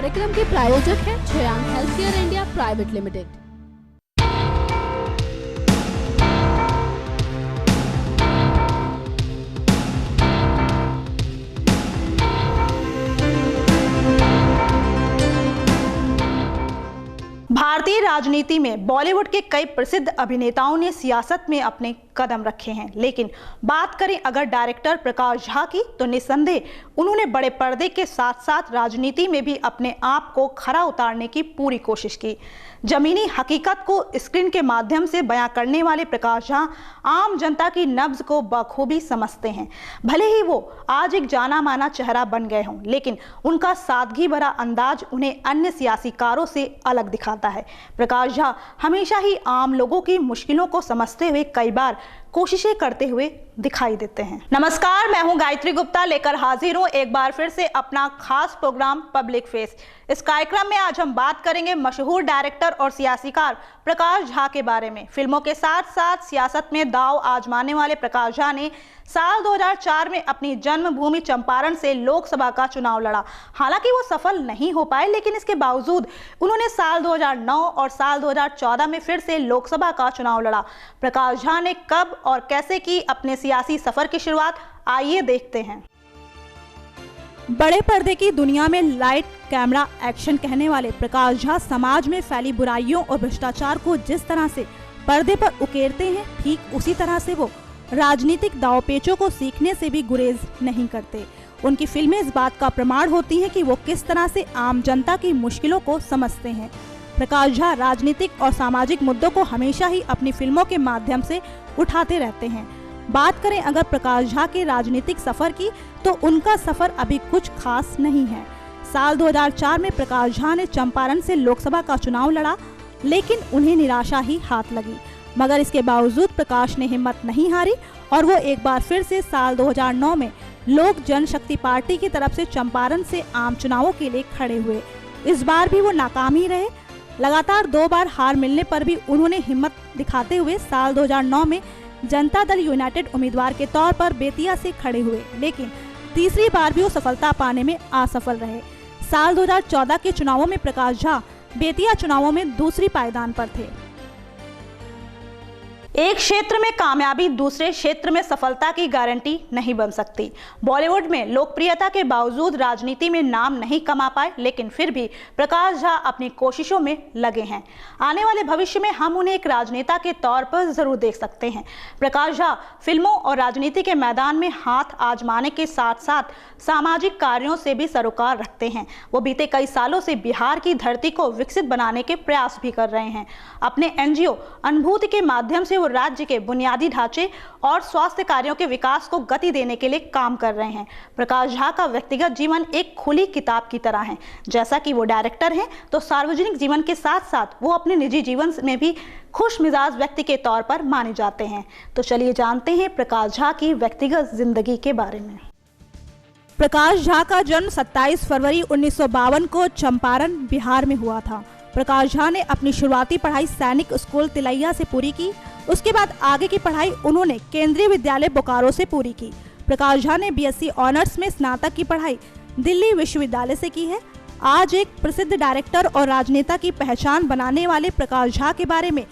कार्यक्रम के प्रायोजक हैं छयांग हेल्थकेयर इंडिया प्राइवेट लिमिटेड। भारतीय राजनीति में बॉलीवुड के कई प्रसिद्ध अभिनेताओं ने सियासत में अपने कदम रखे हैं, लेकिन बात करें अगर डायरेक्टर प्रकाश झा की तो निस्संदेह उन्होंने बड़े पर्दे के साथ साथ राजनीति में भी अपने आप को खरा उतारने की पूरी कोशिश की। जमीनी हकीकत को स्क्रीन के माध्यम से बयां करने वाले प्रकाश झा आम जनता की नब्ज को बखूबी समझते हैं। भले ही वो आज एक जाना माना चेहरा बन गए हों, लेकिन उनका सादगी भरा अंदाज उन्हें अन्य सियासीकारों से अलग दिखाता है। प्रकाश झा हमेशा ही आम लोगों की मुश्किलों को समझते हुए कई बार कोशिशें करते हुए दिखाई देते हैं। नमस्कार, मैं हूं गायत्री गुप्ता, लेकर हाजिर हूं एक बार फिर से अपना खास प्रोग्राम पब्लिक फेस। इस कार्यक्रम में आज हम बात करेंगे मशहूर डायरेक्टर और सियासीकार प्रकाश झा के बारे में। फिल्मों के साथ साथ सियासत में दांव आजमाने वाले प्रकाश झा ने साल 2004 में अपनी जन्मभूमि चंपारण से लोकसभा का चुनाव लड़ा। हालांकि वो सफल नहीं हो पाए, लेकिन इसके बावजूद उन्होंने साल 2009 और साल 2014 में फिर से लोकसभा का चुनाव लड़ा। प्रकाश झा ने कब और कैसे की अपने सियासी सफर की शुरुआत, आइए देखते हैं। बड़े पर्दे की दुनिया में लाइट कैमरा एक्शन कहने वाले प्रकाश झा समाज में फैली बुराइयों और भ्रष्टाचार को जिस तरह से पर्दे पर उकेरते हैं, ठीक उसी तरह से वो राजनीतिक दांवपेचों को सीखने से भी गुरेज नहीं करते। उनकी फिल्में इस बात का प्रमाण होती हैं कि वो किस तरह से आम जनता की मुश्किलों को समझते हैं। प्रकाश झा राजनीतिक और सामाजिक मुद्दों को हमेशा ही अपनी फिल्मों के माध्यम से उठाते रहते हैं। बात करें अगर प्रकाश झा के राजनीतिक सफर की, तो उनका सफर अभी कुछ खास नहीं है। साल 2004 में प्रकाश झा ने चंपारण से लोकसभा का चुनाव लड़ा, लेकिन उन्हें निराशा ही हाथ लगी। मगर इसके बावजूद प्रकाश ने हिम्मत नहीं हारी और वो एक बार फिर से साल 2009 में लोक जनशक्ति पार्टी की तरफ से चंपारण से आम चुनावों के लिए खड़े हुए। इस बार भी वो नाकाम ही रहे। लगातार 2 बार हार मिलने पर भी उन्होंने हिम्मत दिखाते हुए साल 2009 में जनता दल यूनाइटेड उम्मीदवार के तौर पर बेतिया से खड़े हुए, लेकिन तीसरी बार भी वो सफलता पाने में असफल रहे। साल 2014 के चुनावों में प्रकाश झा बेतिया चुनावों में दूसरी पायदान पर थे। एक क्षेत्र में कामयाबी दूसरे क्षेत्र में सफलता की गारंटी नहीं बन सकती। बॉलीवुड में लोकप्रियता के बावजूद राजनीति में नाम नहीं कमा पाए, लेकिन फिर भी प्रकाश झा अपनी कोशिशों में लगे हैं। आने वाले भविष्य में हम उन्हें एक राजनेता के तौर पर जरूर देख सकते हैं। प्रकाश झा फिल्मों और राजनीति के मैदान में हाथ आजमाने के साथ साथ सामाजिक कार्यों से भी सरोकार रखते हैं। वो बीते कई सालों से बिहार की धरती को विकसित बनाने के प्रयास भी कर रहे हैं। अपने NGO अनुभूति के माध्यम से वो राज्य के बुनियादी ढांचे और स्वास्थ्य कार्यों के विकास को गति देने के लिए काम कर रहे हैं। प्रकाश झा का व्यक्तिगत जीवन एक खुली किताब की तरह है। जैसा कि वो डायरेक्टर हैं, तो सार्वजनिक जीवन के साथ साथ वो अपने निजी जीवन में भी खुश मिजाज व्यक्ति के तौर पर माने जाते हैं। तो चलिए जानते हैं प्रकाश झा की व्यक्तिगत जिंदगी के बारे में। प्रकाश झा का जन्म 27 फरवरी 1952 को चंपारण, बिहार में हुआ था। प्रकाश झा ने अपनी शुरुआती पढ़ाई सैनिक स्कूल तिलैया से पूरी की। उसके बाद आगे की पढ़ाई उन्होंने केंद्रीय विद्यालय बोकारो से पूरी की। प्रकाश झा ने BSc ऑनर्स में स्नातक की पढ़ाई दिल्ली विश्वविद्यालय से की है। आज एक प्रसिद्ध डायरेक्टर और राजनेता की पहचान बनाने वाले प्रकाश झा के बारे में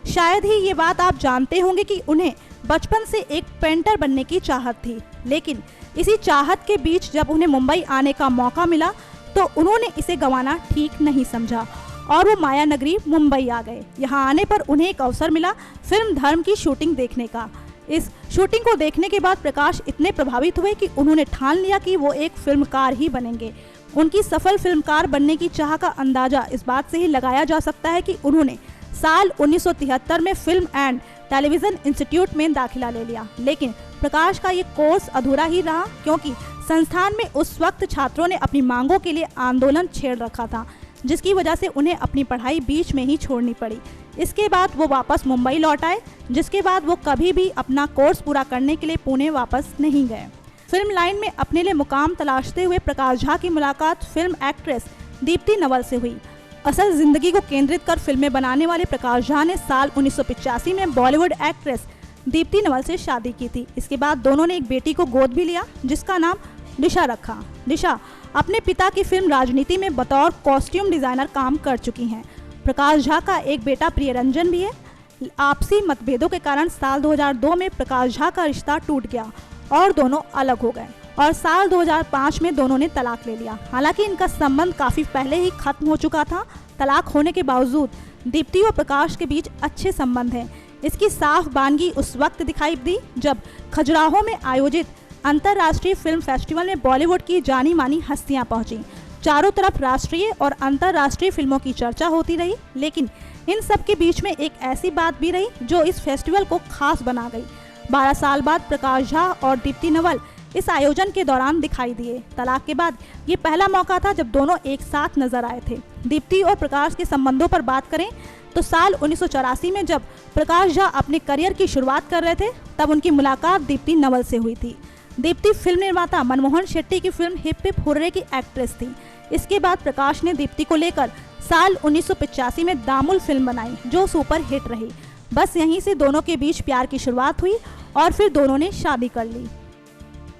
शायद ही ये बात आप जानते होंगे कि उन्हें बचपन से एक पेंटर बनने की चाहत थी, लेकिन इसी चाहत के बीच जब उन्हें मुंबई आने का मौका मिला तो उन्होंने इसे गंवाना ठीक नहीं समझा और वो माया नगरी मुंबई आ गए। यहाँ आने पर उन्हें एक अवसर मिला फिल्म धर्म की शूटिंग देखने का। इस शूटिंग को देखने के बाद प्रकाश इतने प्रभावित हुए कि उन्होंने ठान लिया कि वो एक फिल्मकार ही बनेंगे। उनकी सफल फिल्मकार बनने की चाह का अंदाजा इस बात से ही लगाया जा सकता है कि उन्होंने साल 1973 में फिल्म एंड टेलीविजन इंस्टीट्यूट में दाखिला ले लिया, लेकिन प्रकाश का ये कोर्स अधूरा ही रहा क्योंकि संस्थान में उस वक्त छात्रों ने अपनी मांगों के लिए आंदोलन छेड़ रखा था, जिसकी वजह से उन्हें अपनी पढ़ाई बीच में ही छोड़नी पड़ी। इसके बाद वो वापस मुंबई लौट आए, जिसके बाद वो कभी भी अपना कोर्स पूरा करने के लिए पुणे वापस नहीं गए। फिल्म लाइन में अपने लिए मुकाम तलाशते हुए प्रकाश झा की मुलाकात फिल्म एक्ट्रेस दीप्ति नवल से हुई। असल जिंदगी को केंद्रित कर फिल्में बनाने वाले प्रकाश झा ने साल 1985 में बॉलीवुड एक्ट्रेस दीप्ति नवल से शादी की थी। इसके बाद दोनों ने एक बेटी को गोद भी लिया, जिसका नाम दिशा रखा। दिशा अपने पिता की फिल्म राजनीति में बतौर कॉस्ट्यूम डिजाइनर काम कर चुकी हैं। प्रकाश झा का एक बेटा प्रियरंजन भी है। आपसी मतभेदों के कारण साल 2002 में प्रकाश झा का रिश्ता टूट गया और दोनों अलग हो गए और साल 2005 में दोनों ने तलाक ले लिया। हालांकि इनका संबंध काफी पहले ही खत्म हो चुका था। तलाक होने के बावजूद दीप्ति और प्रकाश के बीच अच्छे संबंध हैं। इसकी साफ बानगी उस वक्त दिखाई दी जब खजुराहो में आयोजित अंतर्राष्ट्रीय फिल्म फेस्टिवल में बॉलीवुड की जानी मानी हस्तियां पहुंची। चारों तरफ राष्ट्रीय और अंतर्राष्ट्रीय फिल्मों की चर्चा होती रही, लेकिन इन सब के बीच में एक ऐसी बात भी रही जो इस फेस्टिवल को खास बना गई। 12 साल बाद प्रकाश झा और दीप्ति नवल इस आयोजन के दौरान दिखाई दिए। तलाक के बाद ये पहला मौका था जब दोनों एक साथ नजर आए थे। दीप्ति और प्रकाश के संबंधों पर बात करें तो साल 1984 में जब प्रकाश झा अपने करियर की शुरुआत कर रहे थे तब उनकी मुलाकात दीप्ति नवल से हुई थी। दीप्ति फिल्म निर्माता मनमोहन शेट्टी की फिल्म हिप हिप हुर्रे की एक्ट्रेस थी। इसके बाद प्रकाश ने दीप्ति को लेकर साल 1985 में दामुल फिल्म बनाई जो सुपर हिट रही। बस यहीं से दोनों के बीच प्यार की शुरुआत हुई और फिर दोनों ने शादी कर ली।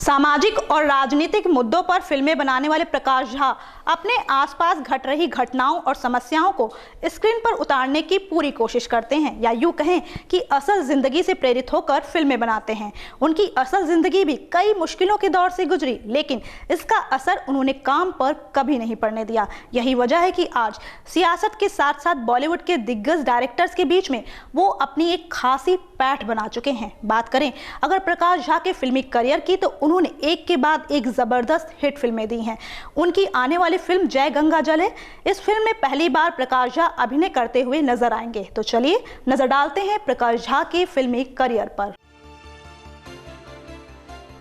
सामाजिक और राजनीतिक मुद्दों पर फिल्में बनाने वाले प्रकाश झा अपने आसपास घट रही घटनाओं और समस्याओं को स्क्रीन पर उतारने की पूरी कोशिश करते हैं, या यूं कहें कि असल जिंदगी से प्रेरित होकर फिल्में बनाते हैं। उनकी असल जिंदगी भी कई मुश्किलों के दौर से गुजरी, लेकिन इसका असर उन्होंने काम पर कभी नहीं पड़ने दिया। यही वजह है कि आज सियासत के साथ साथ बॉलीवुड के दिग्गज डायरेक्टर्स के बीच में वो अपनी एक खासी पैठ बना चुके हैं। बात करें अगर प्रकाश झा के फिल्मी करियर की तो उन्होंने एक के बाद एक जबरदस्त हिट फिल्में दी हैं। उनकी आने वाली फिल्म जय गंगा जल है। इस फिल्म में पहली बार प्रकाश झा अभिनय करते हुए नजर आएंगे। तो चलिए नजर डालते हैं प्रकाश झा के फिल्मी करियर पर।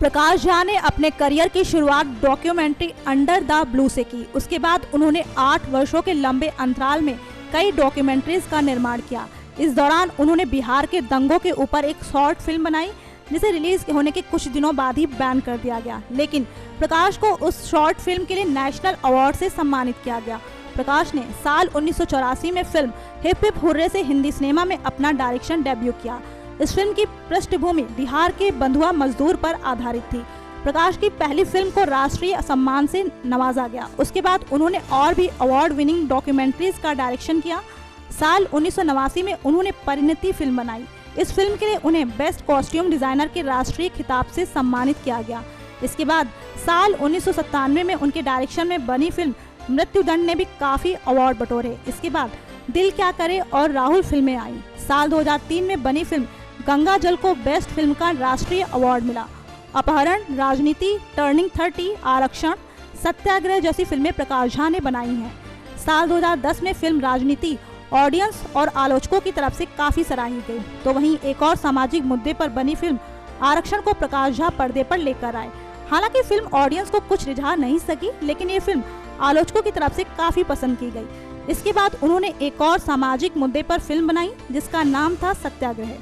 प्रकाश झा ने अपने करियर की शुरुआत डॉक्यूमेंट्री अंडर द ब्लू से की। उसके बाद उन्होंने 8 वर्षों के लंबे अंतराल में कई डॉक्यूमेंट्रीज का निर्माण किया। इस दौरान उन्होंने बिहार के दंगों के ऊपर एक शॉर्ट फिल्म बनाई जिसे रिलीज होने के कुछ दिनों बाद ही बैन कर दिया गया, लेकिन प्रकाश को उस शॉर्ट फिल्म के लिए नेशनल अवार्ड से सम्मानित किया गया। प्रकाश ने साल 1984 में फिल्म हिप हिप हुर्रे से हिंदी सिनेमा में अपना डायरेक्शन डेब्यू किया। इस फिल्म की पृष्ठभूमि बिहार के बंधुआ मजदूर पर आधारित थी। प्रकाश की पहली फिल्म को राष्ट्रीय सम्मान से नवाजा गया। उसके बाद उन्होंने और भी अवार्ड विनिंग डॉक्यूमेंट्रीज का डायरेक्शन किया। साल 1989 में उन्होंने परिणति फिल्म बनाई। इस फिल्म के लिए उन्हें बेस्ट कॉस्ट्यूम डिजाइनर के राष्ट्रीय खिताब से सम्मानित किया गया। इसके बाद साल 1997 में उनके डायरेक्शन में बनी फिल्म मृत्युदंड ने भी काफी अवार्ड बटोरे। इसके बाद दिल क्या करे और राहुल फिल्में आई। साल 2003 में बनी फिल्म गंगा जल को बेस्ट फिल्म का राष्ट्रीय अवार्ड मिला। अपहरण, राजनीति, टर्निंग 30, आरक्षण, सत्याग्रह जैसी फिल्में प्रकाश झा ने बनाई हैं। साल 2010 में फिल्म राजनीति ऑडियंस और आलोचकों की तरफ से काफी सराही गई। तो वहीं एक और सामाजिक मुद्दे पर बनी फिल्म आरक्षण को प्रकाश झा पर्दे पर लेकर आए। हालांकि फिल्म ऑडियंस को कुछ रिझा नहीं सकी, लेकिन ये फिल्म आलोचकों की तरफ से काफी पसंद की गई। इसके बाद उन्होंने एक और सामाजिक मुद्दे पर फिल्म बनाई जिसका नाम था सत्याग्रह।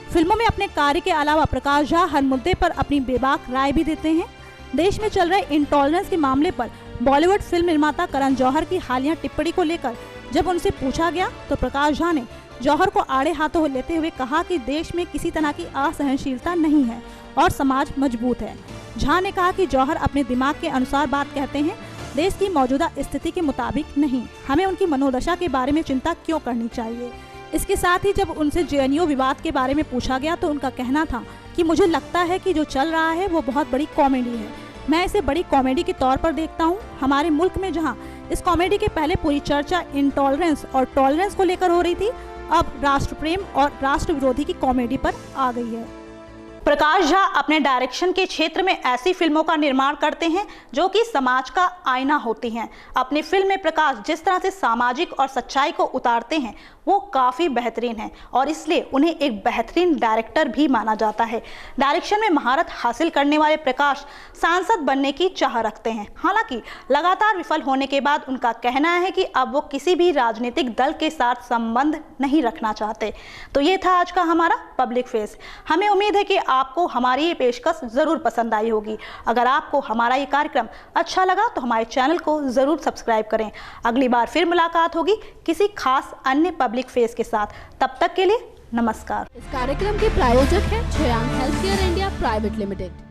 फिल्मों में अपने कार्य के अलावा प्रकाश झा हर मुद्दे पर अपनी बेबाक राय भी देते हैं। देश में चल रहे इंटॉलरेंस के मामले पर बॉलीवुड फिल्म निर्माता करण जौहर की हालिया टिप्पणी को लेकर जब उनसे पूछा गया तो प्रकाश झा ने जौहर को आड़े हाथों लेते हुए कहा कि देश में किसी तरह की असहनशीलता नहीं है और समाज मजबूत है। झा ने कहा कि जौहर अपने दिमाग के अनुसार बात कहते हैं, देश की मौजूदा स्थिति के मुताबिक नहीं। हमें उनकी मनोदशा के बारे में चिंता क्यों करनी चाहिए। इसके साथ ही जब उनसे जेएनयू विवाद के बारे में पूछा गया तो उनका कहना था कि मुझे लगता है कि जो चल रहा है वो बहुत बड़ी कॉमेडी है। मैं इसे बड़ी कॉमेडी के तौर पर देखता हूँ। हमारे मुल्क में जहाँ इस कॉमेडी के पहले पूरी चर्चा इंटॉलरेंस और टॉलरेंस को लेकर हो रही थी, अब राष्ट्र प्रेम और राष्ट्र विरोधी की कॉमेडी पर आ गई है। प्रकाश झा अपने डायरेक्शन के क्षेत्र में ऐसी फिल्मों का निर्माण करते हैं जो कि समाज का आईना होती हैं। अपनी फिल्म में प्रकाश जिस तरह से सामाजिक और सच्चाई को उतारते हैं वो काफ़ी बेहतरीन है और इसलिए उन्हें एक बेहतरीन डायरेक्टर भी माना जाता है। डायरेक्शन में महारत हासिल करने वाले प्रकाश सांसद बनने की चाह रखते हैं। हालांकि लगातार विफल होने के बाद उनका कहना है कि अब वो किसी भी राजनीतिक दल के साथ संबंध नहीं रखना चाहते। तो ये था आज का हमारा पब्लिक फेस। हमें उम्मीद है कि आपको हमारी ये पेशकश ज़रूर पसंद आई होगी। अगर आपको हमारा ये कार्यक्रम अच्छा लगा तो हमारे चैनल को ज़रूर सब्सक्राइब करें। अगली बार फिर मुलाकात होगी किसी खास अन्य पब्लिक फेस के साथ। तब तक के लिए नमस्कार। इस कार्यक्रम के प्रायोजक हैं Shreyank healthcare India private limited.